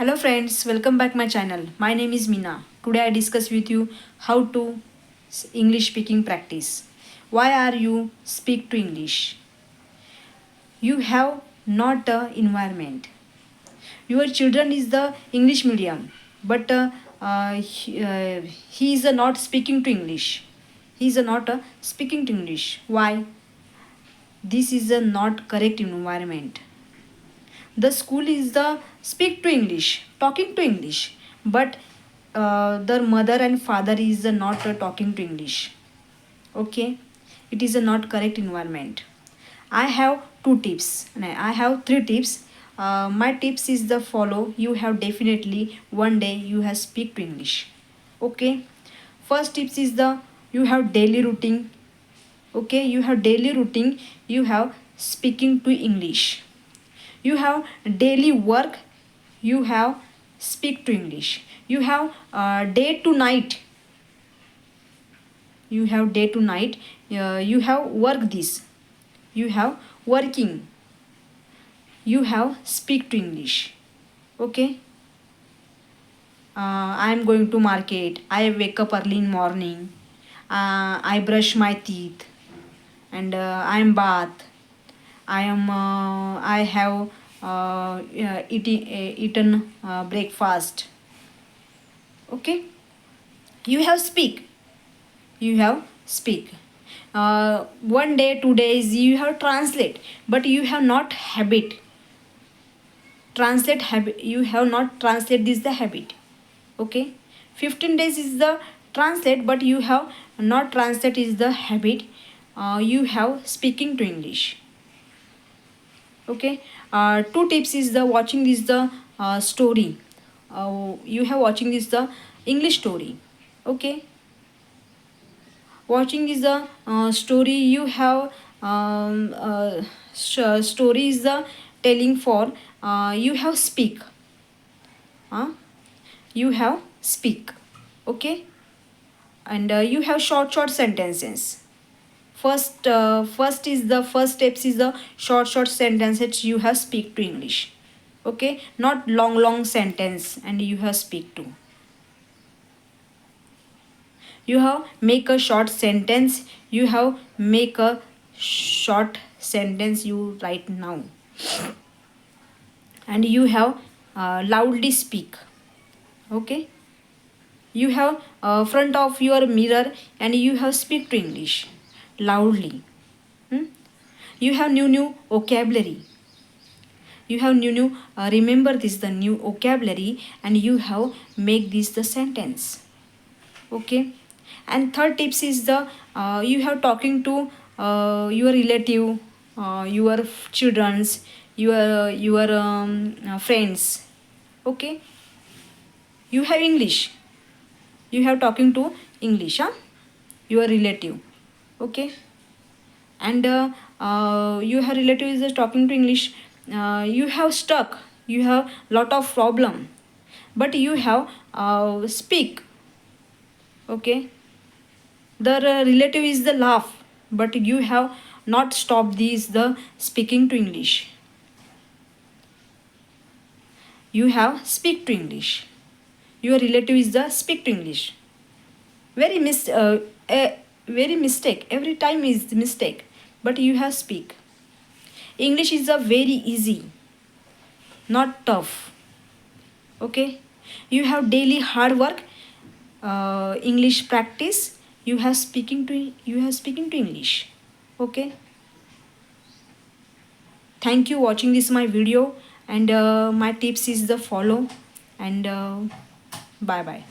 Hello friends, welcome back my channel. My name is Meena. Today I discuss with you how to English speaking practice. Why are you speak to English? You have not a environment. Your children is the English medium, but he is not speaking to English. He is not speaking to English. Why? This is a not correct environment. The school is the speak to English, talking to English, but their mother and father is not talking to English. Okay, it is a not correct environment. I have two tips and I have three tips. My tips is the follow. You have definitely one day you have speak to English. Okay, first tips is the you have daily routine. Okay, you have daily routine. You have speaking to English. You have daily work. You have speak to English. You have day to night. You have day to night. You have work this. You have working. You have speak to English. Okay, I am going to market. I wake up early in morning. I brush my teeth and I am bath. I have eaten breakfast. Okay, you have speak. You have speak. One day, 2 days you have translate, but you have not habit. Translate habit. You have not translate this the habit. Okay, 15 days is the translate, but you have not translate is the habit. You have speaking to English. Okay, two tips is the watching this the story. You have watching this the English story. Okay, watching is the story. You have story is the telling for. You have speak. You have speak. Okay, and you have short sentences. First is the first steps is the short sentences you have speak to English. Okay, not long sentence and you have speak to. You have make a short sentence. You have make a short sentence you write now, and you have loudly speak. Okay, you have front of your mirror and you have speak to English loudly. Hmm? You have new vocabulary. You have new remember this the new vocabulary and you have make this the sentence. Okay, and third tips is the you have talking to your relative, your children's, your friends. Okay, you have English. You have talking to English, huh? Your relative. Okay, and you have relative is just talking to English. You have stuck. You have lot of problem, but you have speak. Okay, the relative is the laugh, but you have not stopped these the speaking to English. You have speak to English. Your relative is the speak to English. Very very mistake every time is the mistake, but you have speak. English is a very easy, not tough. Okay, you have daily hard work, English practice. You have speaking to English. Okay, thank you watching this my video, and my tips is the follow, and bye bye.